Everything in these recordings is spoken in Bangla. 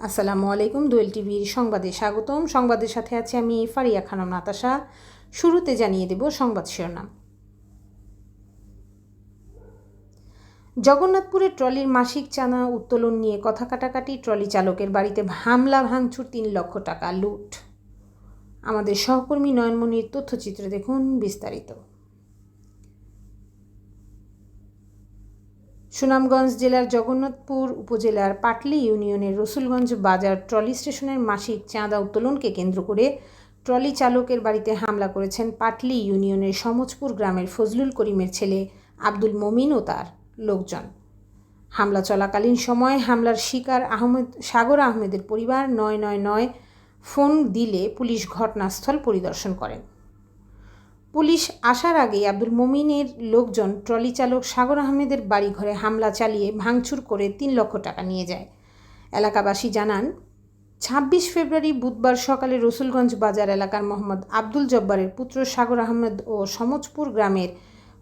আসসালামু আলাইকুম। দোয়েল টিভির সংবাদে স্বাগতম। সংবাদের সাথে আছি আমি ফারিয়া খানম নাতাশা। শুরুতে জানিয়ে দেব সংবাদ শিরোনাম। জগন্নাথপুরে ট্রলির মাসিক চাঁদা উত্তোলন নিয়ে কথা কাটাকাটি, ট্রলি চালকের বাড়িতে হামলা, ভাঙচুর, 3 লক্ষ টাকা লুট। আমাদের সহকর্মী নয়নমণির তথ্যচিত্রে দেখুন বিস্তারিত। সুনামগঞ্জ জেলার জগন্নাথপুর উপজেলার পাটলি ইউনিয়নের রসুলগঞ্জ বাজার ট্রলি স্টেশনের মাসিক চাঁদা উত্তোলনকে কেন্দ্র করে ট্রলি চালকের বাড়িতে হামলা করেছেন পাটলি ইউনিয়নের সমজপুর গ্রামের ফজলুল করিমের ছেলে আব্দুল মমিন ও তার লোকজন। হামলা চলাকালীন সময় হামলার শিকার সাগর আহমেদের পরিবার 999 ফোন দিলে পুলিশ ঘটনাস্থল পরিদর্শন করেন। পুলিশ আসার আগেই আব্দুল মমিনের লোকজন ট্রলি চালক সাগর আহমেদের বাড়িঘরে হামলা চালিয়ে ভাঙচুর করে 3 লক্ষ টাকা নিয়ে যায়। এলাকাবাসী জানান, 26 ফেব্রুয়ারি বুধবার সকালে রসুলগঞ্জ বাজার এলাকার মোহাম্মদ আব্দুল জব্বারের পুত্র সাগর আহমেদ ও সমজপুর গ্রামের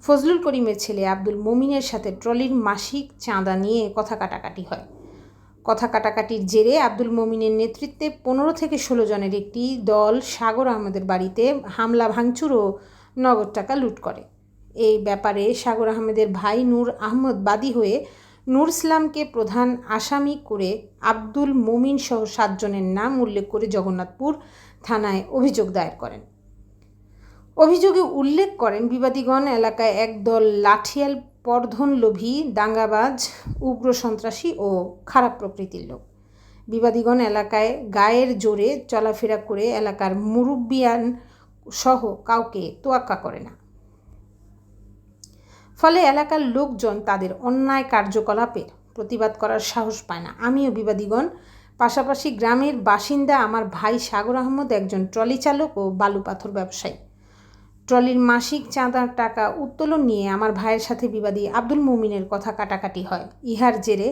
ফজলুল করিমের ছেলে আব্দুল মমিনের সাথে ট্রলির মাসিক চাঁদা নিয়ে কথা কাটাকাটি হয়। কথা কাটাকাটির জেরে আব্দুল মমিনের নেতৃত্বে 15 থেকে 16 জনের একটি দল সাগর আহমেদের বাড়িতে হামলা, ভাঙচুর ও নগদ টাকা লুট করে। এই ব্যাপারে সাগর আহমেদের ভাই নূর আহমদ বাদী হয়ে নূর ইসলামকে প্রধান আসামি করে আব্দুল মমিন সহ 7 জনের নাম উল্লেখ করে জগন্নাথপুর থানায় অভিযোগ দায়ের করেন। অভিযোগে উল্লেখ করেন, বিবাদীগণ এলাকায় একদল লাঠিয়াল, পরধনলোভী, দাঙ্গাবাজ, উগ্র সন্ত্রাসী ও খারাপ প্রকৃতির লোক। বিবাদীগণ এলাকায় গায়ের জোরে চলাফেরা করে এলাকার মুরব্বিয়ান সহ কাউকে তোয়াক্কা করে না। ফলে এলাকার লোকজন তাদের অন্যায় কার্যকলাপের প্রতিবাদ করার সাহস পায় না। আমিও বিবাদীগণ, পাশাপাশি গ্রামের বাসিন্দা আমার ভাই সাগর আহমদ একজন ট্রলি চালক ও বালু পাথর ব্যবসায়ী। ট্রলির মাসিক চাঁদার টাকা উত্তোলন নিয়ে আমার ভাইয়ের সাথে বিবাদী আব্দুল মমিনের কথা কাটাকাটি হয়। ইহার জেরে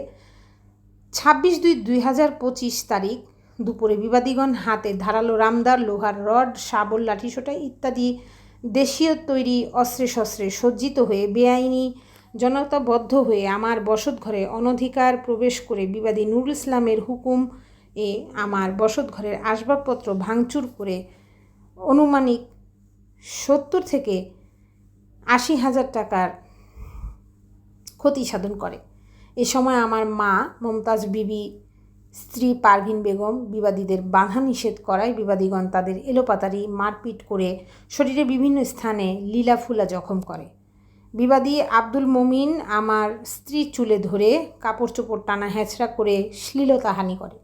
26/2/2025 তারিখ দুপুরে বিবাদীগণ হাতে ধারালো রামদার, লোহার রড, শাবল, লাঠিসোঁটা ইত্যাদি দেশীয় তৈরি অস্ত্রে শস্ত্রে সজ্জিত হয়ে বেআইনি জনতাবদ্ধ হয়ে আমার বসতঘরে অনধিকার প্রবেশ করে বিবাদী নুরুল ইসলামের হুকুম এ আমার বসতঘরের আসবাবপত্র ভাঙচুর করে অনুমানিক 70 থেকে 80,000 টাকার ক্ষতি সাধন করে। এ সময় আমার মা মমতাজ বিবি, স্ত্রী পারভিন বেগম বিবাদীদের বাধা নিষেধ করায় বিবাদীগণ তাদের এলোপাতাড়ি মারপিট করে শরীরে বিভিন্ন স্থানে লীলাফুলা জখম করে। বিবাদী আব্দুল মমিন আমার স্ত্রী চুলে ধরে কাপড় চোপড় টানা হেঁচড়া করে শ্লীলতাহানি করে।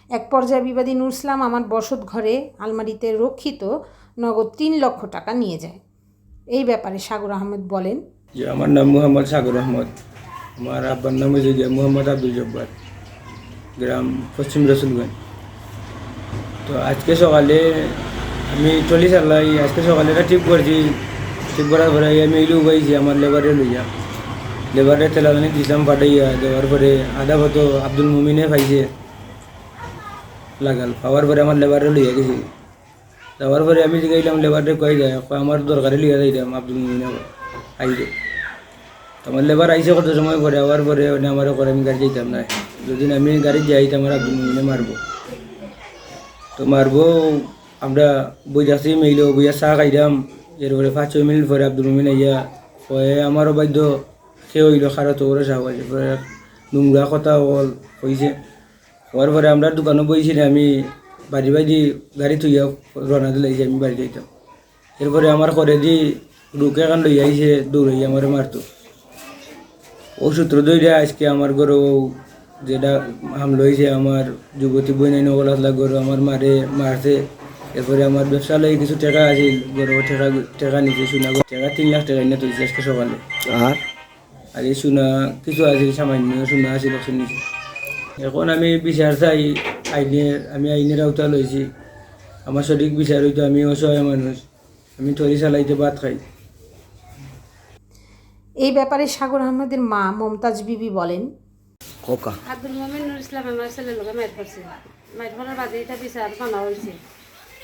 এক পর্যায়ে বিবাদী নূর ইসলাম আমার বসত ঘরে আলমারিতে রক্ষিত নগদ 3 লক্ষ টাকা নিয়ে যায়। এই ব্যাপারে সাগর আহমেদ বলেন, আমার নাম মোহাম্মদ সাগর আহমদ, আমার আব্বার নাম হয়েছে মোহাম্মদ আব্দুল জব্বার, গ্রাম পশ্চিম রসুলগঞ্জ। তো আজকে সকালে আমি ট্রলি চালাই, আজকে সকালে এটা ঠিক করছি। ঠিক করার পরে আমি এলু পাইছি আমার লেবারে লইয়া, লেবারে তেলানি দিলাম পাঠাইয়া দেওয়ার পরে আধা হতো আব্দুল মুমিনে পাইছে লাগাল। পাওয়ার পরে আমার লেবারে লইয়া গেছি। যাওয়ার পরে আমি জিগাইলাম লেবারে কয়ে যায়, আমার দরকারে লিয়া যাইলাম আব্দুল মুমিনে আইছে। আমার লেবার আইসে কত সময় পরে, আবার পরে আমার করে আমি গাড়ি যাইতাম না। যদি আমি গাড়ি যাই আমার আব্দুল মুমিনে মারবো। তো মারবো, আমরা বই যাচ্ছি মেইল বইয়া চা খাইলাম। এরপরে 5-6 মিনিট পরে আব্দুল মুমিন আইয়া কয়ে আমারও বাধ্য সে হইল খারা তো করে চা খাইছে। পরে নোংরা কথা হয়েছে। হওয়ার পরে আমরা দোকানে বইছি না, আমি বাড়ি বাড়ি গাড়ি থইয়া রওনা দিলাইছি, আমি বাড়ি যাইতাম। এরপরে আমার করে দি রুকে কান লইয়া আইসে দৌড়াই আমার মারতো। ও সূত্র ধরে আজকে আমার ঘরেও যেটা হামলা হয়েছে, আমার যুবতী বই নাই নগল আসলা গরু আমার মারছে। এরপরে আমার ব্যবসা লই কিছু টাকা আছিল, গরু টাকা নিচে সোনা টাকা 3 লাখ টাকা নিয়ে তুলছে আজকে সকালে। আর এই সোনা কিছু আছিল, সামান্য সোনা আছিল নিচে। এখন আমি বিচার চাই আমি আইনের আওতা লইছি। আমার সঠিক বিচার হইতো, আমি অসহায় মানুষ, আমি ট্রলি চালাইতে ভাত খাই। এই ব্যাপারে সাগর আহমেদের মা মমতাজ বিবি বলেন, আব্দুল মমিন নুর ইসলাম আমার ছেলের লোকে মাইট করছে। মাইট করার বাদে এটা বিচার বানা হয়েছে।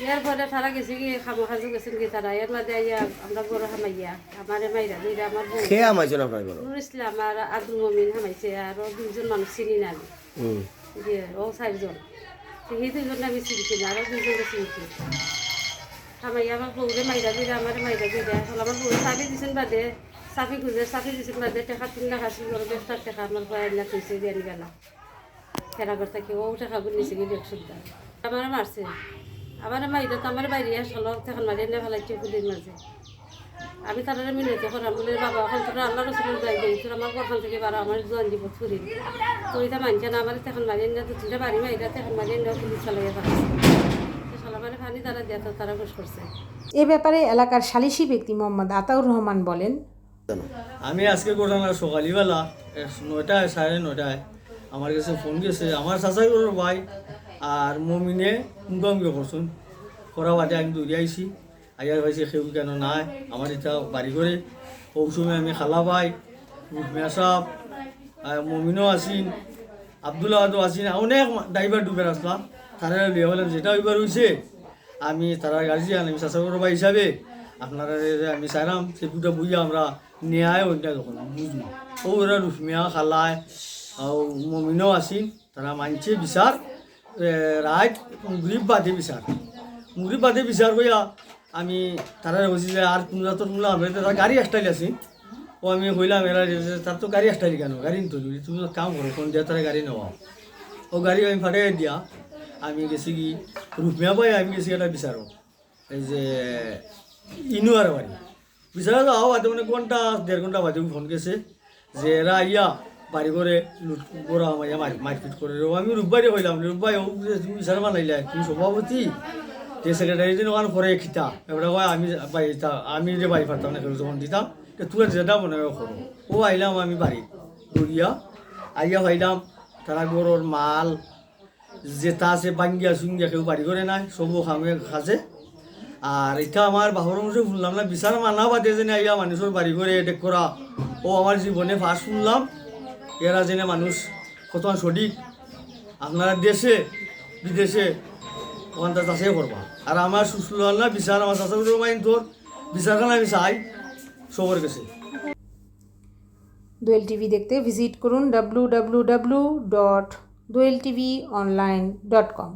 ইয়ার পরে তারা গেছে কি খামো খাজু গেছেন কি তারা এর মাঝে আইয়া আমরা বড় হামাইয়া আমারে মাইরা দুইটা আমার নুর ইসলাম আর আব্দুল মমিন হামাইছে। আর 2জন মানুষ চিনি না আমি, ও 4 জন। সেই দুজনে আমি চিনছি না, আরও দুজনে চিনছি। খামাই আমার বউরে মাইরা দিলে আমার মাইরা দিলে এখন আমার বউরে চাবি দিছেন বাদে চাবি খুঁজে চাবি দিছেন বাদে টেকা 3 লাখ 80 করে 10 টাকা আমার পরে না কইছে দিয়ে গেল ফেরাগর থেকে ও টাকা গুলো নিচে গিয়ে 100 টাকা আমার মারছে আমার মাইরা তো আমার বাইরে আসলো তখন মারিয়ে নিয়ে ফেলাইছে পুলির মাঝে। আমি তারা মিনতি করাম বলে বাবা এখন তোরা আল্লাহ রসুলের যাই যাই তোর আমার গর্খন থেকে বারো আমার জন দিব ছুরি তো এটা মানছে না আমার তখন মারিয়ে নিয়ে তো তিনটা বাড়ি মাইরা তখন মারিয়ে নিয়ে পুলিশ চালাইয়া পাঠাচ্ছে সালামারে পানি তারা দিয়ে তারা ঘোষ করছে। এ ব্যাপারে এলাকার সালিশি ব্যক্তি মোহাম্মদ আতাউর রহমান বলেন, আমি আজকে ঘটনা সকালবেলা 9টায় 9:30 আমার কাছে ফোন গেছে আমার চাচাই ওর ভাই আর মমিনে মুখামুখি করছুন করা বাদে আমি দৌড়ে আইসি আইয়ার পাইছি সেউ কেন নাই আমার এটা বাড়ি করে ওই আমি খালা ভাই রুকমিয়া সাহ মমিনও আসিন আবদুল্লাহও আসিন অনেক ড্রাইভার ডুবের আসলাম তারা লিয়ে বললাম যেটা ওইবার হয়েছে আমি তারা গার্জিয়ান আমি চাচার ভাই হিসাবে আপনারা আমি চাইলাম সে দুটা বুঝে আমরা ন্যায় ওইটা যখন বুঝবো ওরা রুকমিয়া খালায় মমিনও আসিন তারা মানছে বিচার রাত মুগরিব বাদে বিচার কইয়া আমি তারা বলছি যে আর তোমরা তো শুনলাম তারা গাড়ি আসটাইল আছি ও আমি কইলাম এরা তার তো গাড়ি আসটাইলি কেন গাড়ি নিতে তুমি তো কাম করো কোন দিয়া তারা গাড়ি নেওয়া ও গাড়ি আমি ফাটাই দিয়া আমি গেছি কি রুকমিয়া পাই আমি গেছি এটা বিচারো এই যে ইনুয়ার বাড়ি বিচারা যাওয়া বাদে মানে ঘন্টা 1.5 ঘন্টা বাদে ফোন গেছে যে এরা ইয়া বাড়ি করে লুট করা আমায় মারপিট করে আমি রূপবাইরে কইলাম রূপবাই ও তুমি বিচার বানাইলে তুমি সভাপতি যে সেক্রেটারি দিন ওখানে করে খিতা এবার কয় আমি যে বাড়ি পারতাম না কেউ যখন দিতাম তুই যেটা মনে করো ও আইলাম আমি বাড়ি দৌড়িয়া আইয়া পাইলাম তারা গরুর মাল যেটা আছে বাঙ্গিয়া চুঙ্গিয়া কেউ বাড়ি করে নাই সবু খামে খাছে আর এটা আমার বাহর মুখে শুনলাম না বিচার মানা বাদে যেন আইয়া মানুষের বাড়ি করে এটেক করা ও আমার জীবনে ফার্স্ট শুনলাম এরা যেন মানুষ কত সঠিক আপনারা দেশে বিদেশে ওখানটা চাষে করবা আর আমার শুনলাম না বিচার আমার চাষা মাইন তোর বিচারখানা আমি চাই সবার কাছে। দোয়েল টিভি দেখতে ভিজিট করুন www.doeltvonline.com।